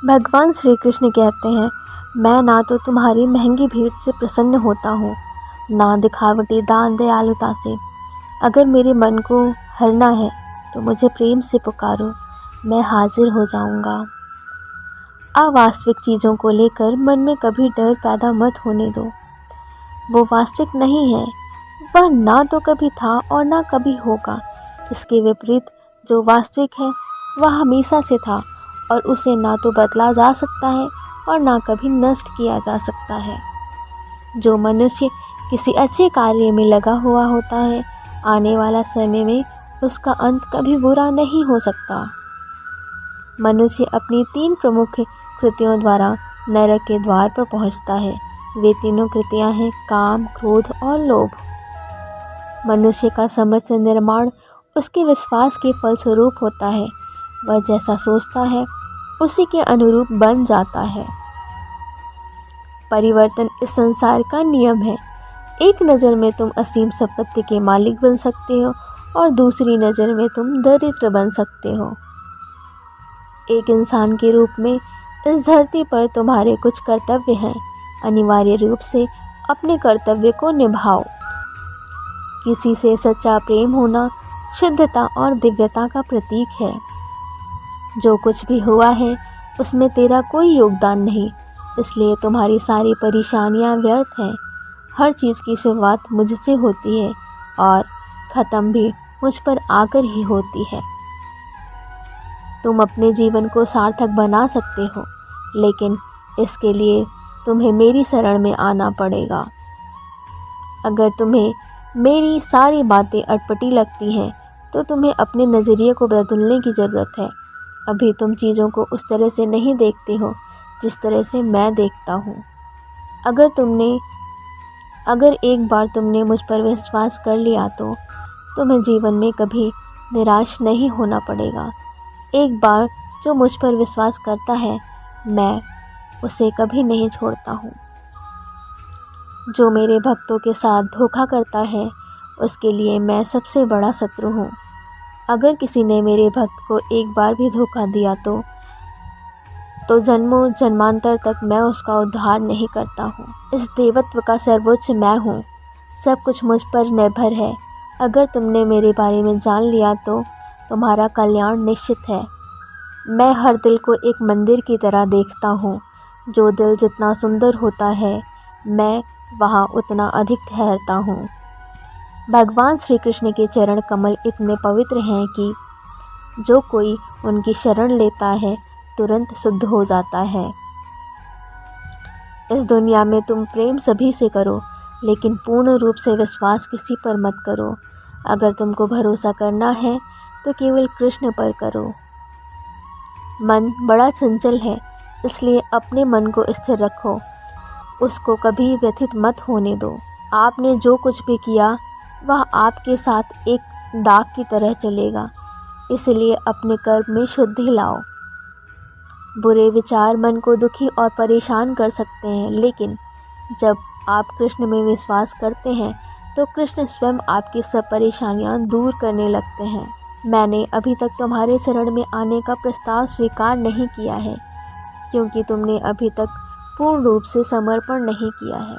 भगवान श्री कृष्ण कहते हैं, मैं ना तो तुम्हारी महंगी भेंट से प्रसन्न होता हूँ, ना दिखावटी दान दयालुता से। अगर मेरे मन को हरना है तो मुझे प्रेम से पुकारो, मैं हाजिर हो जाऊँगा। अवास्तविक चीज़ों को लेकर मन में कभी डर पैदा मत होने दो। वो वास्तविक नहीं है, वह ना तो कभी था और ना कभी होगा। इसके विपरीत जो वास्तविक है वह हमेशा से था और उसे ना तो बदला जा सकता है और ना कभी नष्ट किया जा सकता है। जो मनुष्य किसी अच्छे कार्य में लगा हुआ होता है, आने वाला समय में उसका अंत कभी बुरा नहीं हो सकता। मनुष्य अपनी 3 प्रमुख कृतियों द्वारा नरक के द्वार पर पहुंचता है। वे तीनों कृतियां हैं काम, क्रोध और लोभ। मनुष्य का समस्त निर्माण उसके विश्वास के फलस्वरूप होता है। वह जैसा सोचता है उसी के अनुरूप बन जाता है। परिवर्तन इस संसार का नियम है। एक नज़र में तुम असीम संपत्ति के मालिक बन सकते हो और दूसरी नज़र में तुम दरिद्र बन सकते हो। एक इंसान के रूप में इस धरती पर तुम्हारे कुछ कर्तव्य हैं। अनिवार्य रूप से अपने कर्तव्य को निभाओ। किसी से सच्चा प्रेम होना शुद्धता और दिव्यता का प्रतीक है। जो कुछ भी हुआ है उसमें तेरा कोई योगदान नहीं, इसलिए तुम्हारी सारी परेशानियां व्यर्थ हैं। हर चीज़ की शुरुआत मुझसे होती है और ख़त्म भी मुझ पर आकर ही होती है। तुम अपने जीवन को सार्थक बना सकते हो, लेकिन इसके लिए तुम्हें मेरी शरण में आना पड़ेगा। अगर तुम्हें मेरी सारी बातें अटपटी लगती हैं तो तुम्हें अपने नज़रिए को बदलने की ज़रूरत है। अभी तुम चीज़ों को उस तरह से नहीं देखते हो जिस तरह से मैं देखता हूँ। अगर एक बार तुमने मुझ पर विश्वास कर लिया तो तुम्हें जीवन में कभी निराश नहीं होना पड़ेगा। एक बार जो मुझ पर विश्वास करता है, मैं उसे कभी नहीं छोड़ता हूँ। जो मेरे भक्तों के साथ धोखा करता है उसके लिए मैं सबसे बड़ा शत्रु हूँ। अगर किसी ने मेरे भक्त को एक बार भी धोखा दिया तो जन्मों जन्मांतर तक मैं उसका उद्धार नहीं करता हूँ। इस देवत्व का सर्वोच्च मैं हूँ। सब कुछ मुझ पर निर्भर है। अगर तुमने मेरे बारे में जान लिया तो तुम्हारा कल्याण निश्चित है। मैं हर दिल को एक मंदिर की तरह देखता हूँ। जो दिल जितना सुंदर होता है, मैं वहाँ उतना अधिक ठहरता हूँ। भगवान श्री कृष्ण के चरण कमल इतने पवित्र हैं कि जो कोई उनकी शरण लेता है तुरंत शुद्ध हो जाता है। इस दुनिया में तुम प्रेम सभी से करो, लेकिन पूर्ण रूप से विश्वास किसी पर मत करो। अगर तुमको भरोसा करना है तो केवल कृष्ण पर करो। मन बड़ा चंचल है, इसलिए अपने मन को स्थिर रखो। उसको कभी व्यथित मत होने दो। आपने जो कुछ भी किया वह आपके साथ एक दाग की तरह चलेगा, इसलिए अपने कर्म में शुद्धि लाओ। बुरे विचार मन को दुखी और परेशान कर सकते हैं, लेकिन जब आप कृष्ण में विश्वास करते हैं तो कृष्ण स्वयं आपकी सब परेशानियां दूर करने लगते हैं। मैंने अभी तक तुम्हारे शरण में आने का प्रस्ताव स्वीकार नहीं किया है, क्योंकि तुमने अभी तक पूर्ण रूप से समर्पण नहीं किया है।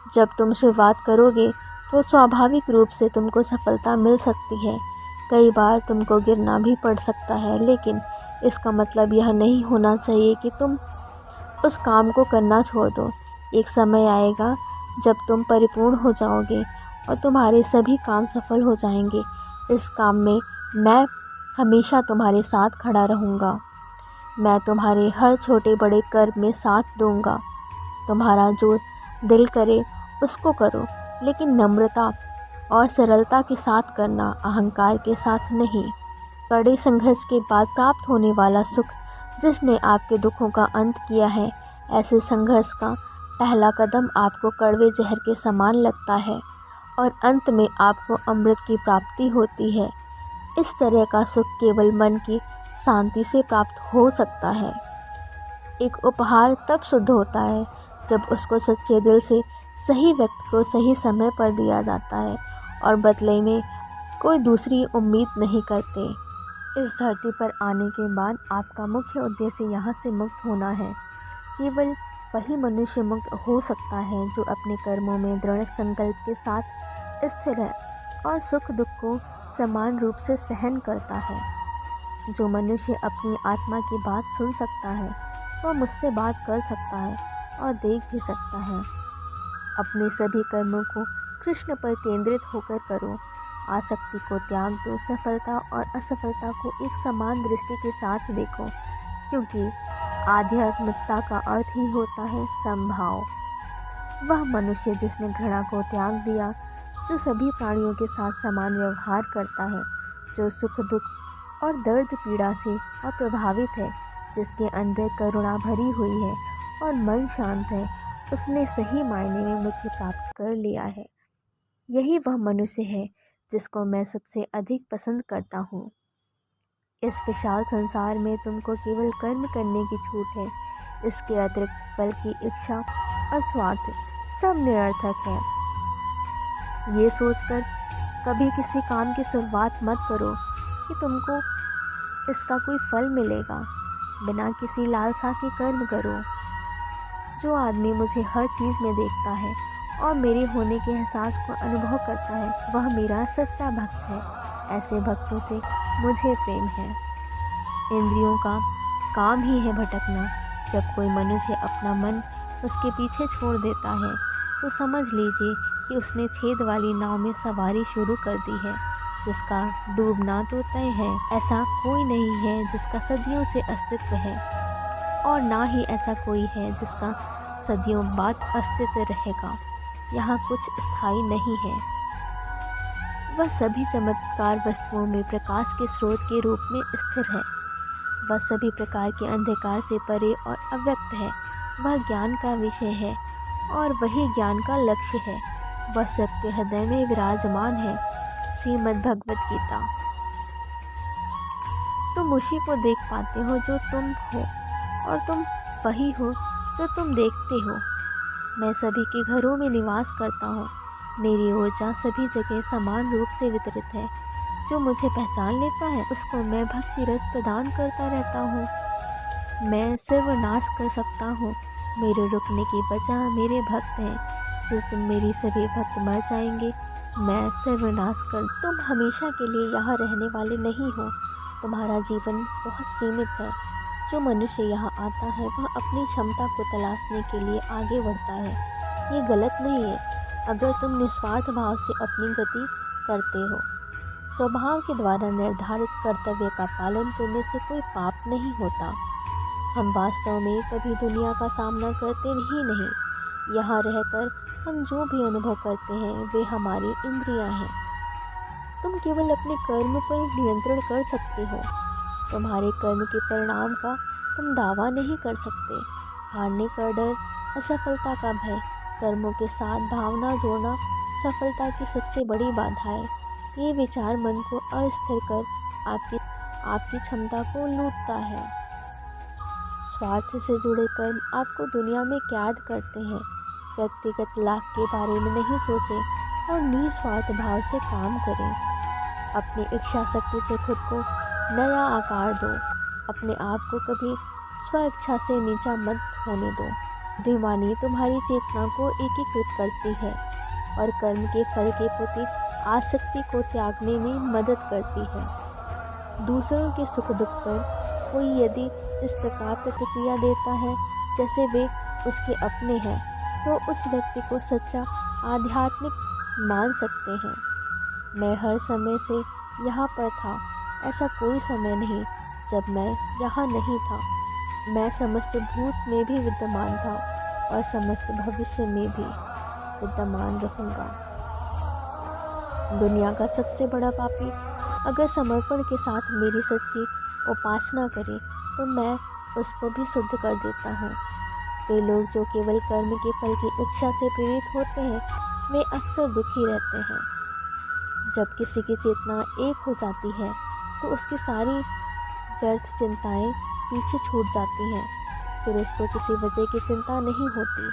जब तुम शुरुआत करोगे तो स्वाभाविक रूप से तुमको सफलता मिल सकती है। कई बार तुमको गिरना भी पड़ सकता है, लेकिन इसका मतलब यह नहीं होना चाहिए कि तुम उस काम को करना छोड़ दो। एक समय आएगा जब तुम परिपूर्ण हो जाओगे और तुम्हारे सभी काम सफल हो जाएंगे। इस काम में मैं हमेशा तुम्हारे साथ खड़ा रहूँगा। मैं तुम्हारे हर छोटे बड़े कर्म में साथ दूंगा। तुम्हारा जो दिल करे उसको करो, लेकिन नम्रता और सरलता के साथ करना, अहंकार के साथ नहीं। कड़े संघर्ष के बाद प्राप्त होने वाला सुख जिसने आपके दुखों का अंत किया है, ऐसे संघर्ष का पहला कदम आपको कड़वे जहर के समान लगता है और अंत में आपको अमृत की प्राप्ति होती है। इस तरह का सुख केवल मन की शांति से प्राप्त हो सकता है। एक उपहार तब शुद्ध होता है जब उसको सच्चे दिल से सही व्यक्ति को सही समय पर दिया जाता है और बदले में कोई दूसरी उम्मीद नहीं करते। इस धरती पर आने के बाद आपका मुख्य उद्देश्य यहाँ से मुक्त होना है। केवल वही मनुष्य मुक्त हो सकता है जो अपने कर्मों में दृढ़ संकल्प के साथ स्थिर है और सुख दुख को समान रूप से सहन करता है। जो मनुष्य अपनी आत्मा की बात सुन सकता है वह मुझसे बात कर सकता है और देख भी सकता है। अपने सभी कर्मों को कृष्ण पर केंद्रित होकर करो। आसक्ति को त्याग दो। सफलता और असफलता को एक समान दृष्टि के साथ देखो, क्योंकि आध्यात्मिकता का अर्थ ही होता है समभाव। वह मनुष्य जिसने घृणा को त्याग दिया, जो सभी प्राणियों के साथ समान व्यवहार करता है, जो सुख दुख और दर्द पीड़ा से अप्रभावित है, जिसके अंदर करुणा भरी हुई है और मन शांत है, उसने सही मायने में मुझे प्राप्त कर लिया है। यही वह मनुष्य है जिसको मैं सबसे अधिक पसंद करता हूँ। इस विशाल संसार में तुमको केवल कर्म करने की छूट है। इसके अतिरिक्त फल की इच्छा और स्वार्थ सब निरर्थक है। ये सोचकर कभी किसी काम की शुरुआत मत करो कि तुमको इसका कोई फल मिलेगा। बिना किसी लालसा के कर्म करो। जो आदमी मुझे हर चीज़ में देखता है और मेरे होने के एहसास को अनुभव करता है, वह मेरा सच्चा भक्त है। ऐसे भक्तों से मुझे प्रेम है। इंद्रियों का काम ही है भटकना। जब कोई मनुष्य अपना मन उसके पीछे छोड़ देता है तो समझ लीजिए कि उसने छेद वाली नाव में सवारी शुरू कर दी है, जिसका डूबना तो तय है। ऐसा कोई नहीं है जिसका सदियों से अस्तित्व है, और ना ही ऐसा कोई है जिसका सदियों बाद अस्तित्व रहेगा। यहाँ कुछ स्थायी नहीं है। वह सभी चमत्कार वस्तुओं में प्रकाश के स्रोत के रूप में स्थिर है। वह सभी प्रकार के अंधकार से परे और अव्यक्त है। वह ज्ञान का विषय है और वही ज्ञान का लक्ष्य है। वह सबके हृदय में विराजमान है। श्रीमद् भगवत गीता। तुम उसी को देख पाते हो जो तुम हो, और तुम वही हो जो तुम देखते हो। मैं सभी के घरों में निवास करता हूँ। मेरी ऊर्जा सभी जगह समान रूप से वितरित है। जो मुझे पहचान लेता है उसको मैं भक्ति रस प्रदान करता रहता हूँ। मैं सर्वनाश कर सकता हूँ। मेरे रुकने की वजह मेरे भक्त हैं। जिस दिन मेरी सभी भक्त मर जाएंगे, मैं सर्वनाश कर। तुम हमेशा के लिए यहाँ रहने वाले नहीं हो। तुम्हारा जीवन बहुत सीमित है। जो मनुष्य यहाँ आता है वह अपनी क्षमता को तलाशने के लिए आगे बढ़ता है। ये गलत नहीं है अगर तुम निस्वार्थ भाव से अपनी गति करते हो। स्वभाव के द्वारा निर्धारित कर्तव्य का पालन करने से कोई पाप नहीं होता। हम वास्तव में कभी दुनिया का सामना करते ही नहीं। यहाँ रहकर हम जो भी अनुभव करते हैं वे हमारी इंद्रियां हैं। तुम केवल अपने कर्म पर नियंत्रण कर सकते हो। तुम्हारे कर्म के परिणाम का तुम दावा नहीं कर सकते। हारने का डर, असफलता का भय, कर्मों के साथ भावना जोड़ना सफलता की सबसे बड़ी बाधा है। ये विचार मन को अस्थिर कर आपकी क्षमता को लूटता है। स्वार्थ से जुड़े कर्म आपको दुनिया में कैद करते हैं। व्यक्तिगत लाभ के बारे में नहीं सोचें और निस्वार्थ भाव से काम करें। अपनी इच्छा शक्ति से खुद को नया आकार दो। अपने आप को कभी स्व इच्छा से नीचा मत होने दो। बुद्धिमानी तुम्हारी चेतना को एकीकृत करती है और कर्म के फल के प्रति आसक्ति को त्यागने में मदद करती है। दूसरों के सुख दुख पर कोई यदि इस प्रकार प्रतिक्रिया देता है जैसे वे उसके अपने हैं, तो उस व्यक्ति को सच्चा आध्यात्मिक मान सकते हैं। मैं हर समय से यहाँ पर था। ऐसा कोई समय नहीं जब मैं यहाँ नहीं था। मैं समस्त भूत में भी विद्यमान था और समस्त भविष्य में भी विद्यमान रहूँगा। दुनिया का सबसे बड़ा पापी अगर समर्पण के साथ मेरी सच्ची उपासना करे तो मैं उसको भी शुद्ध कर देता हूँ। वे लोग जो केवल कर्म के फल की इच्छा से प्रेरित होते हैं, वे अक्सर दुखी रहते हैं। जब किसी की चेतना एक हो जाती है तो उसकी सारी व्यर्थ चिंताएं पीछे छूट जाती हैं। फिर उसको किसी वजह की चिंता नहीं होती।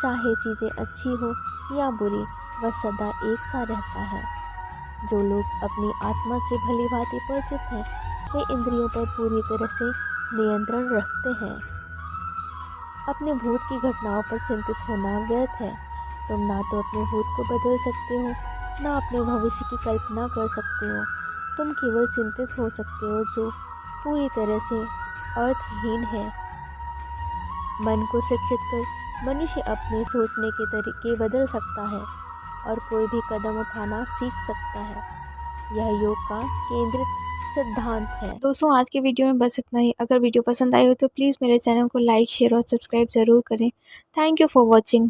चाहे चीज़ें अच्छी हो या बुरी, वह सदा एक सा रहता है। जो लोग अपनी आत्मा से भली भांति परिचित हैं वे इंद्रियों पर पूरी तरह से नियंत्रण रखते हैं। अपने भूत की घटनाओं पर चिंतित होना व्यर्थ है। तुम ना तो अपने भूत को बदल सकते हो, ना अपने भविष्य की कल्पना कर सकते हो। तुम केवल चिंतित हो सकते हो, जो पूरी तरह से अर्थहीन है। मन को शिक्षित कर मनुष्य अपने सोचने के तरीके बदल सकता है और कोई भी कदम उठाना सीख सकता है। यह योग का केंद्रित सिद्धांत है। दोस्तों आज की वीडियो में बस इतना ही। अगर वीडियो पसंद आई हो तो प्लीज़ मेरे चैनल को लाइक शेयर और सब्सक्राइब ज़रूर करें। Thank you for watching.